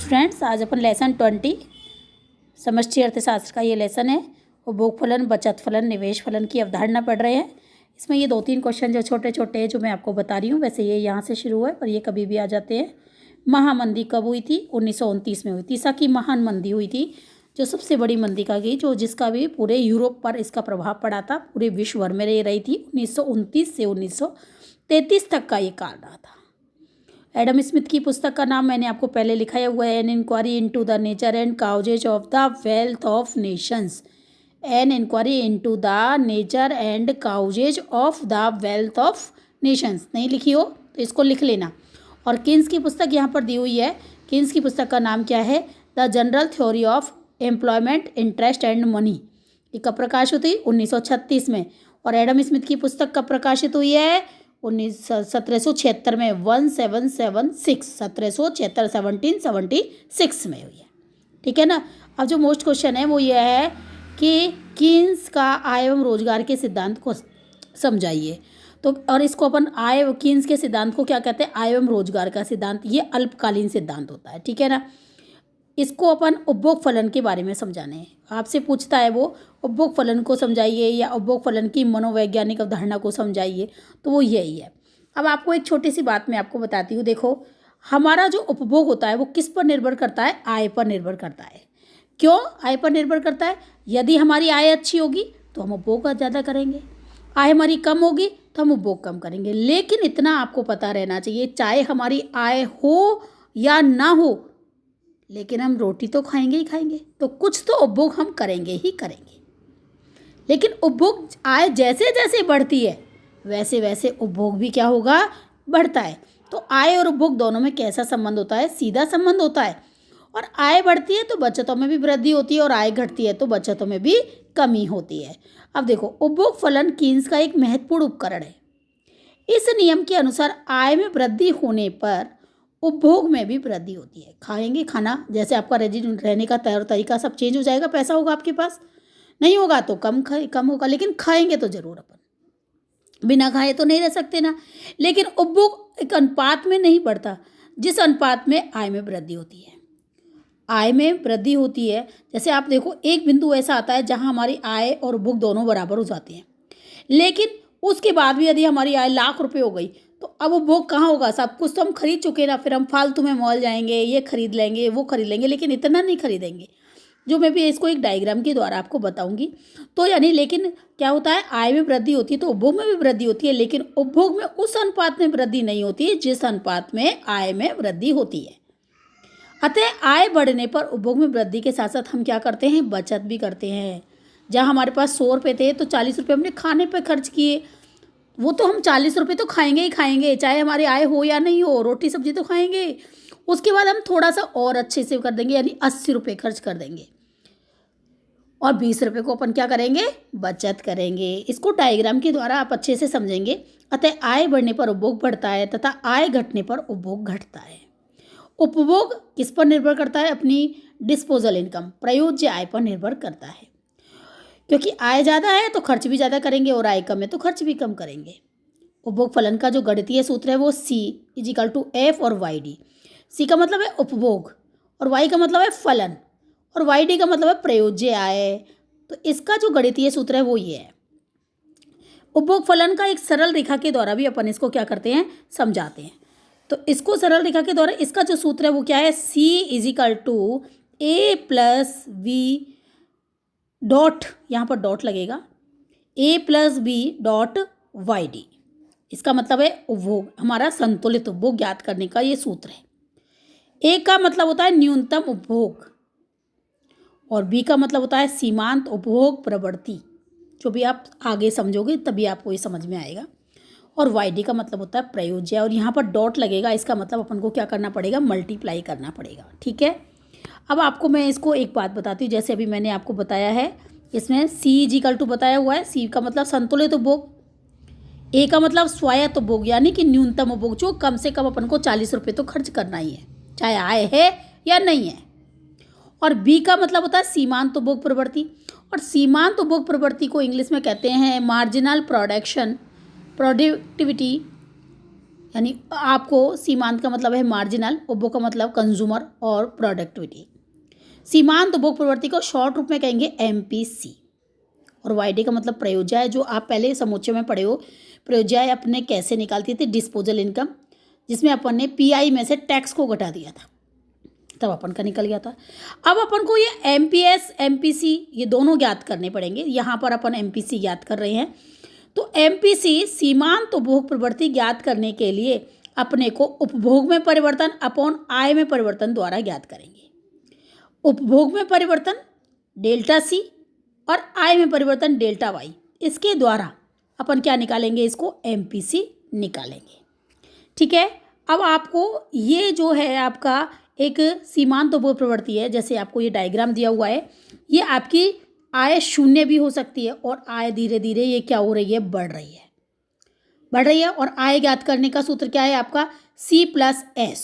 Students, आज अपन lesson 20 समष्टि अर्थशास्त्र का ये लेसन है। उपभोग फलन, बचत फलन, निवेश फलन की अवधारणा पढ़ रहे हैं। इसमें ये 2-3 क्वेश्चन जो छोटे छोटे हैं जो मैं आपको बता रही हूँ, वैसे ये यहाँ से शुरू हुआ है पर ये कभी भी आ जाते हैं। महामंदी कब हुई थी? 1929 में हुई थी। ईसा की महान मंदी हुई थी, जो सबसे बड़ी मंदी का गई, जो जिसका भी पूरे यूरोप पर इसका प्रभाव पड़ा था, पूरे विश्व भर में रही थी। 1929 से 1933 तक का ये काल रहा था। एडम स्मिथ की पुस्तक का नाम मैंने आपको पहले लिखाया हुआ है, an inquiry into the nature and causes of the wealth of nations. An inquiry into the nature and causes of the wealth of nations. नहीं लिखी हो तो इसको लिख लेना। और किन्स की पुस्तक यहाँ पर दी हुई है। किन्स की पुस्तक का नाम क्या है? The general theory of employment, interest and money. ये कब प्रकाशित हुई? 1936 में। और एडम स्मिथ की पुस्तक कब प्रकाशित हुई है? 1776 में, 1776, 1776 में हुई है। ठीक है ना। अब जो मोस्ट क्वेश्चन है वो ये है कि कीन्स का आय एवं रोजगार के सिद्धांत को समझाइए। तो और इसको अपन कीन्स के सिद्धांत को क्या कहते हैं? आय एवं रोजगार का सिद्धांत। ये अल्पकालीन सिद्धांत होता है। ठीक है ना। इसको अपन उपभोग फलन के बारे में समझाने हैं। आपसे पूछता है वो उपभोग फलन को समझाइए या उपभोग फलन की मनोवैज्ञानिक अवधारणा को समझाइए, तो वो यही है। अब आपको एक छोटी सी बात मैं आपको बताती हूँ। देखो, हमारा जो उपभोग होता है वो किस पर निर्भर करता है? आय पर निर्भर करता है। क्यों आय पर निर्भर करता है? यदि हमारी आय अच्छी होगी तो हम उपभोग ज़्यादा करेंगे, आय हमारी कम होगी तो हम उपभोग कम करेंगे। लेकिन इतना आपको पता रहना चाहिए, चाहे हमारी आय हो या ना हो, लेकिन हम रोटी तो खाएंगे ही खाएंगे, तो कुछ तो उपभोग हम करेंगे ही करेंगे। लेकिन उपभोग आय जैसे जैसे बढ़ती है वैसे वैसे उपभोग भी क्या होगा? बढ़ता है। तो आय और उपभोग दोनों में कैसा संबंध होता है? सीधा संबंध होता है। और आय बढ़ती है तो बचतों में भी वृद्धि होती है, और आय घटती है तो बचतों में भी कमी होती है। अब देखो, उपभोग फलन कीन्स का एक महत्वपूर्ण उपकरण है। इस नियम के अनुसार आय में वृद्धि होने पर उपभोग में भी वृद्धि होती है। खाएंगे, खाना जैसे आपका रहने का तरीका सब चेंज हो जाएगा। पैसा होगा आपके पास, नहीं होगा तो कम होगा, लेकिन खाएंगे तो जरूर। अपन बिना खाए तो नहीं रह सकते ना। लेकिन उपभोग एक अनुपात में नहीं बढ़ता जिस अनुपात में आय में वृद्धि होती है। आय में वृद्धि होती है, जैसे आप देखो, एक बिंदु ऐसा आता है जहां हमारी आय और उपभोग दोनों बराबर हो जाती हैं। लेकिन उसके बाद भी यदि हमारी आय ₹1,00,000 हो गई तो अब उपभोग कहाँ होगा? सब कुछ तो हम खरीद चुके ना, फिर हम फालतू में मॉल जाएंगे, ये खरीद लेंगे, वो खरीद लेंगे, लेकिन इतना नहीं खरीदेंगे, जो मैं भी इसको एक डायग्राम के द्वारा आपको बताऊंगी। तो यानी, लेकिन क्या होता है? आय में वृद्धि होती है तो उपभोग में भी वृद्धि होती है, लेकिन उपभोग में उस अनुपात में वृद्धि नहीं होती है जिस अनुपात में आय में वृद्धि होती है। अतः आय बढ़ने पर उपभोग में वृद्धि के साथ साथ हम क्या करते हैं? बचत भी करते हैं। जहाँ हमारे पास 100 रुपये थे तो 40 रुपये हमने खाने पर खर्च किए। वो तो हम 40 रुपये तो खाएंगे ही खाएंगे, चाहे हमारी आय हो या नहीं हो, रोटी सब्जी तो खाएंगे। उसके बाद हम थोड़ा सा और अच्छे से कर देंगे, यानी 80 रुपये खर्च कर देंगे, और 20 रुपये को अपन क्या करेंगे? बचत करेंगे। इसको डायग्राम के द्वारा आप अच्छे से समझेंगे। अतः आय बढ़ने पर उपभोग बढ़ता है तथा आय घटने पर उपभोग घटता है। उपभोग किस पर निर्भर करता है? अपनी डिस्पोजल इनकम, प्रयोज्य आय पर निर्भर करता है। क्योंकि आय ज़्यादा है तो खर्च भी ज़्यादा करेंगे, और आय कम है तो खर्च भी कम करेंगे। उपभोग फलन का जो गणितीय सूत्र है वो C=F और YD। C का मतलब है उपभोग, और Y का मतलब है फलन, और YD का मतलब है प्रयोज्य आय। तो इसका जो गणितीय सूत्र है वो ये है। उपभोग फलन का एक सरल रेखा के द्वारा भी अपन इसको क्या करते हैं? समझाते हैं। तो इसको सरल रेखा के द्वारा, इसका जो सूत्र है वो क्या है? C=A+B डॉट, यहाँ पर डॉट लगेगा, A+B.YD। इसका मतलब है उपभोग, हमारा संतुलित उपभोग ज्ञात करने का ये सूत्र है। A का मतलब होता है न्यूनतम उपभोग, और B का मतलब होता है सीमांत उपभोग प्रवृत्ति। जो भी आप आगे समझोगे तभी आपको ये समझ में आएगा। और YD का मतलब होता है प्रयोज्य, और यहाँ पर डॉट लगेगा। इसका मतलब अपन को क्या करना पड़ेगा? मल्टीप्लाई करना पड़ेगा। ठीक है। अब आपको मैं इसको एक बात बताती हूँ। जैसे अभी मैंने आपको बताया है, इसमें C=, बताया हुआ है। C का मतलब संतुलित उपभोग, A का मतलब स्वायत्त उपभोग, यानी कि न्यूनतम उपभोग, जो कम से कम अपन को 40 रुपये तो खर्च करना ही है, चाहे आय है या नहीं है। और B का मतलब होता है सीमांत उपभोग प्रवृत्ति, और सीमांत उपभोग प्रवृत्ति को इंग्लिश में कहते हैं मार्जिनल प्रोडक्टिविटी यानी आपको सीमांत का मतलब है मार्जिनल, उपभोग का मतलब कंज्यूमर और प्रोडक्टिविटी। सीमांत उपभोग प्रवृत्ति को शॉर्ट रूप में कहेंगे एमपीसी। और वाईडी का मतलब प्रयोज्य है, जो आप पहले समुच्चय में पढ़े हो। प्रयोज्य अपने कैसे निकालती थी, डिस्पोजल इनकम, जिसमें अपन ने पीआई में से टैक्स को घटा दिया था, तब अपन का निकल गया था। अब अपन को ये एमपीएस एमपीसी ये दोनों ज्ञात करने पड़ेंगे। यहाँ पर अपन एमपीसी ज्ञात कर रहे हैं, तो एमपीसी सीमांत उपभोग प्रवृत्ति ज्ञात करने के लिए अपने को उपभोग में परिवर्तन अपॉन आय में परिवर्तन द्वारा ज्ञात करेंगे। उपभोग में परिवर्तन डेल्टा सी और आय में परिवर्तन डेल्टा वाई, इसके द्वारा अपन क्या निकालेंगे, इसको एमपीसी निकालेंगे। ठीक है। अब आपको ये जो है आपका एक सीमांत उपभोग प्रवृत्ति है, जैसे आपको ये डायग्राम दिया हुआ है, ये आपकी आय शून्य भी हो सकती है और आय धीरे धीरे ये क्या हो रही है, बढ़ रही है, बढ़ रही है। और आय ज्ञात करने का सूत्र क्या है आपका, सी प्लस एस।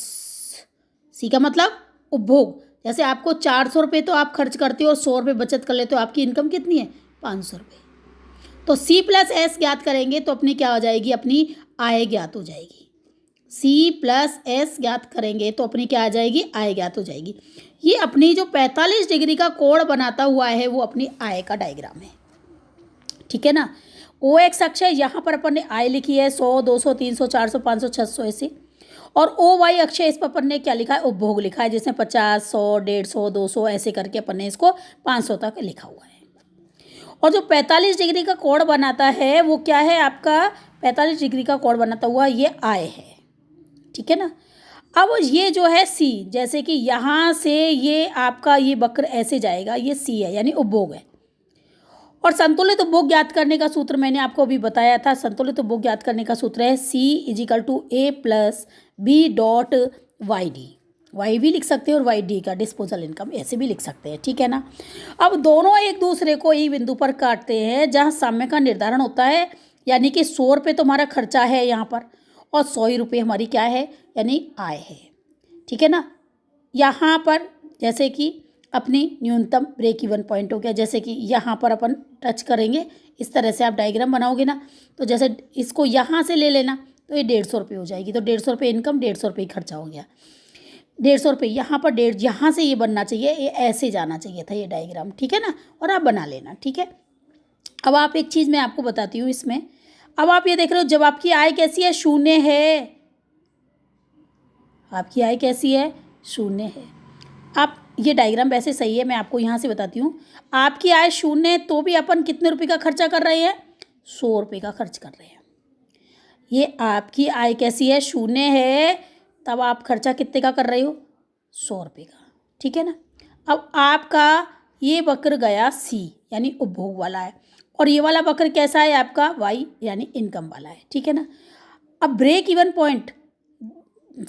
सी का मतलब उपभोग, जैसे आपको 400 रुपये तो आप खर्च करते हो और 100 रुपये बचत कर लेते हो, आपकी इनकम कितनी है, 500 रुपये। तो सी प्लस एस ज्ञात करेंगे तो अपनी क्या हो जाएगी, अपनी आय ज्ञात हो जाएगी। सी प्लस एस ज्ञात करेंगे तो अपनी क्या आ जाएगी, आय ज्ञात हो जाएगी। ये अपनी जो 45 डिग्री का कोण बनाता हुआ है वो अपनी आय का डायग्राम है। ठीक है ना। ओ एक्स अक्ष है, यहाँ पर अपन ने आय लिखी है 100, 200, 300, 400, 500, 600 ऐसे। और ओ वाई अक्ष है, इस पर अपन ने क्या लिखा है, उपभोग लिखा है, जिसमें 50, 100, 150, 200 ऐसे करके अपन ने इसको 500 तक लिखा हुआ है। और जो 45 डिग्री का कोण बनाता है वो क्या है आपका, 45 डिग्री का कोण बनाता हुआ ये आय है। ठीक है ना। अब ये जो है सी, जैसे कि यहाँ से ये आपका ये वक्र ऐसे जाएगा, ये सी है यानी उपभोग है। और संतुलित उपभोग ज्ञात करने का सूत्र मैंने आपको अभी बताया था। संतुलित उपभोग ज्ञात करने का सूत्र है C is equal to A plus B dot Y D. Y भी लिख सकते हैं और वाई डी का डिस्पोजल इनकम ऐसे भी लिख सकते हैं। ठीक है ना। अब दोनों एक दूसरे को ई बिंदु पर काटते हैं जहाँ साम्य का निर्धारण होता है, यानी कि 100 रुपये तो हमारा खर्चा है यहाँ पर और 100 ही रुपये हमारी क्या है, यानी आय है। ठीक है ना। यहाँ पर जैसे कि अपनी न्यूनतम ब्रेक इवन पॉइंट हो गया, जैसे कि यहाँ पर अपन टच करेंगे, इस तरह से आप डायग्राम बनाओगे ना, तो जैसे इसको यहाँ से ले लेना तो ये 150 रुपये हो जाएगी। तो 150 रुपये इनकम, 150 रुपये खर्चा हो गया। 150 रुपये यहाँ पर यहाँ से ये बनना चाहिए, ये ऐसे जाना चाहिए था ये डायग्राम। ठीक है ना। और आप बना लेना। ठीक है। अब आप एक चीज़ मैं आपको बताती हूँ इसमें। अब आप ये देख रहे हो, जब आपकी आय कैसी है, शून्य है, आपकी आय कैसी है, शून्य है। आप ये डायग्राम वैसे सही है, मैं आपको यहाँ से बताती हूँ। आपकी आय शून्य है तो भी अपन कितने रुपये का खर्चा कर रहे हैं, 100 रुपये का खर्च कर रहे हैं। ये आपकी आय कैसी है, शून्य है, तब आप खर्चा कितने का कर रहे हो, 100 रुपये का। ठीक है ना। अब आपका ये वक्र गया सी यानी उपभोग वाला है, और ये वाला वक्र कैसा है आपका, वाई यानी इनकम वाला है। ठीक है ना। अब ब्रेक इवन पॉइंट,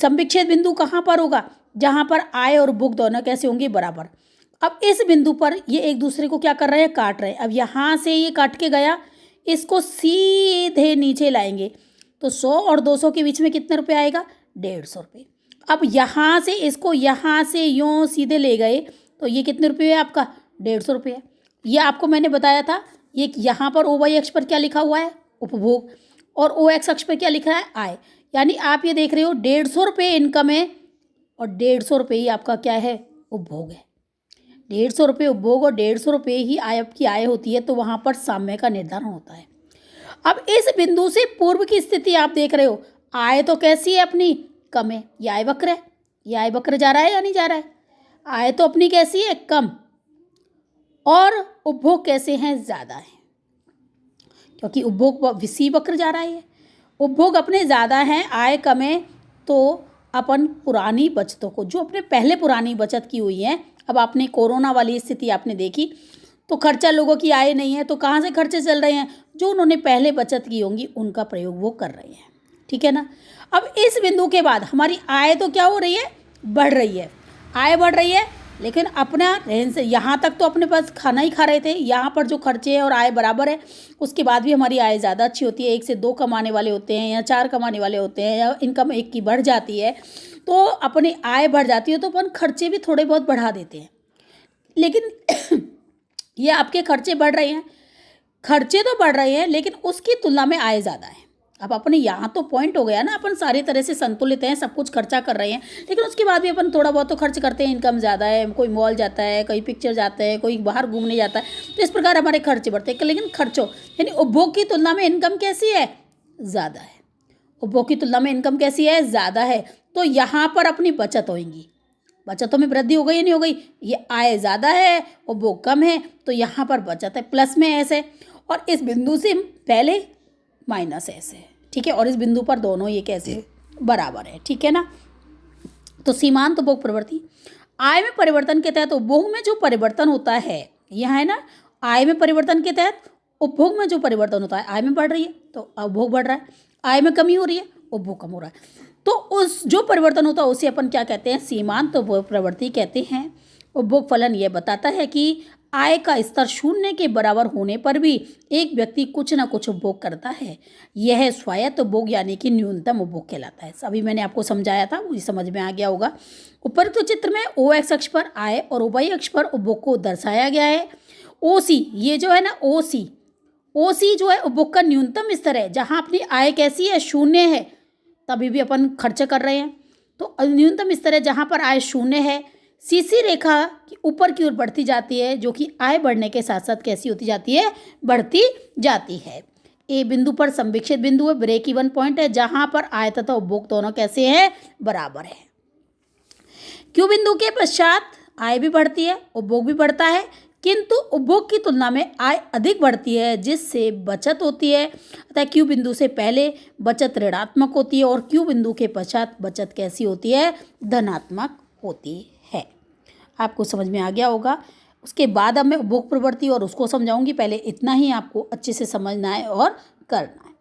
संविच्छेद बिंदु कहाँ पर होगा, जहाँ पर आय और उपभोग दोनों कैसे होंगे, बराबर। अब इस बिंदु पर ये एक दूसरे को क्या कर रहे हैं, काट रहे हैं। अब यहाँ से ये काट के गया, इसको सीधे नीचे लाएंगे तो 100 और 200 के बीच में कितने रुपये आएगा, 150 रुपये। अब यहाँ से इसको यहाँ से यूँ सीधे ले गए तो ये कितने रुपये है आपका, 150 रुपये। ये आपको मैंने बताया था। ये यहाँ पर ओ वाई अक्ष पर क्या लिखा हुआ है, उपभोग, और ओ एक्स अक्ष पर क्या लिखा है, आय। यानी आप ये देख रहे हो 150 रुपये इनकम है और 150 रुपये ही आपका क्या है, उपभोग है। 150 रुपये उपभोग और 150 रुपये ही आय आपकी आय होती है, तो वहाँ पर साम्य का निर्धारण होता है। अब इस बिंदु से पूर्व की स्थिति आप देख रहे हो, आय तो कैसी है अपनी, कम है, ये आय वक्र है, ये आय वक्र जा रहा है या नहीं जा रहा है, आय तो अपनी कैसी है, कम, और उपभोग कैसे हैं, ज़्यादा है, क्योंकि उपभोग सी वक्र जा रहा है। उपभोग अपने ज़्यादा हैं, आय कम है, तो अपन पुरानी बचतों को, जो अपने पहले पुरानी बचत की हुई है, अब आपने कोरोना वाली स्थिति आपने देखी तो खर्चा, लोगों की आय नहीं है तो कहाँ से खर्चे चल रहे हैं, जो उन्होंने पहले बचत की होंगी उनका प्रयोग वो कर रहे हैं। ठीक है ना। अब इस बिंदु के बाद हमारी आय तो क्या हो रही है, बढ़ रही है, आय बढ़ रही है, लेकिन अपना रहन से यहाँ तक तो अपने पास खाना ही खा रहे थे, यहाँ पर जो खर्चे हैं और आय बराबर है, उसके बाद भी हमारी आय ज़्यादा अच्छी होती है। 1 से 2 कमाने वाले होते हैं या 4 कमाने वाले होते हैं, या इनकम एक की बढ़ जाती है, तो अपनी आय बढ़ जाती है तो अपन खर्चे भी थोड़े बहुत बढ़ा देते हैं। लेकिन ये आपके खर्चे बढ़ रहे हैं, खर्चे तो बढ़ रहे हैं लेकिन उसकी तुलना में आय ज़्यादा है, अब अपने यहाँ तो पॉइंट हो गया ना, अपन सारी तरह से संतुलित हैं, सब कुछ खर्चा कर रहे हैं, लेकिन उसके बाद भी अपन थोड़ा बहुत तो खर्च करते हैं। इनकम ज़्यादा है, कोई मॉल जाता है, कोई पिक्चर जाता है, कोई बाहर घूमने जाता है, तो इस प्रकार हमारे खर्चे बढ़ते हैं। लेकिन खर्चों यानी उपभोग की तुलना में इनकम कैसी है? ज़्यादा है। उपभोग की तुलना में इनकम कैसी है? ज़्यादा है। तो यहाँ पर अपनी बचत होगी, बचतों में वृद्धि हो गई या नहीं हो गई? ये आय ज़्यादा है, उपभोग कम है, तो यहाँ पर बचत है, प्लस में ऐसे, और इस बिंदु से पहले माइनस ऐसे, ठीक है, और इस बिंदु पर दोनों ये कैसे बराबर है, ठीक है ना। तो सीमांत उपभोग प्रवृत्ति, आय में परिवर्तन के तहत उपभोग में जो परिवर्तन होता है, यहाँ है ना, आय में परिवर्तन के तहत उपभोग में जो परिवर्तन होता है, आय में बढ़ रही है तो उपभोग बढ़ रहा है, आय में कमी हो रही है, उपभोग कम हो रहा है। तो उस जो परिवर्तन होता है उसे अपन क्या कहते हैं? सीमांत उपभोग प्रवृत्ति कहते हैं। उपभोग फलन यह बताता है कि आय का स्तर शून्य के बराबर होने पर भी एक व्यक्ति कुछ ना कुछ उपभोग करता है। यह स्वायत्त उपभोग यानी कि न्यूनतम उपभोग कहलाता है। अभी मैंने आपको समझाया था, मुझे समझ में आ गया होगा। उपरोक्त चित्र में ओ एक्स अक्ष पर आय और वाई अक्ष पर उपभोग को दर्शाया गया है। ओ सी, ये जो है ना ओ सी जो है उपभोग का न्यूनतम स्तर है। जहाँ अपनी आय कैसी है? शून्य है, तभी भी अपन खर्च कर रहे हैं, तो न्यूनतम स्तर है जहाँ पर आय शून्य है। सीसी रेखा की ऊपर की ओर बढ़ती जाती है, जो कि आय बढ़ने के साथ साथ कैसी होती जाती है? बढ़ती जाती है। ए बिंदु पर संवीक्षित बिंदु है, ब्रेक इवन पॉइंट है, जहाँ पर आय तथा उपभोग दोनों कैसे हैं? बराबर है। क्यू बिंदु के पश्चात आय भी बढ़ती है, उपभोग भी बढ़ता है, किंतु उपभोग की तुलना में आय अधिक बढ़ती है, जिससे बचत होती है। अतः क्यू बिंदु से पहले बचत ऋणात्मक होती है और क्यू बिंदु के पश्चात बचत कैसी होती है? धनात्मक होती है। आपको समझ में आ गया होगा। उसके बाद अब मैं उपभोग प्रवृत्ति और उसको समझाऊंगी। पहले इतना ही आपको अच्छे से समझना है और करना है।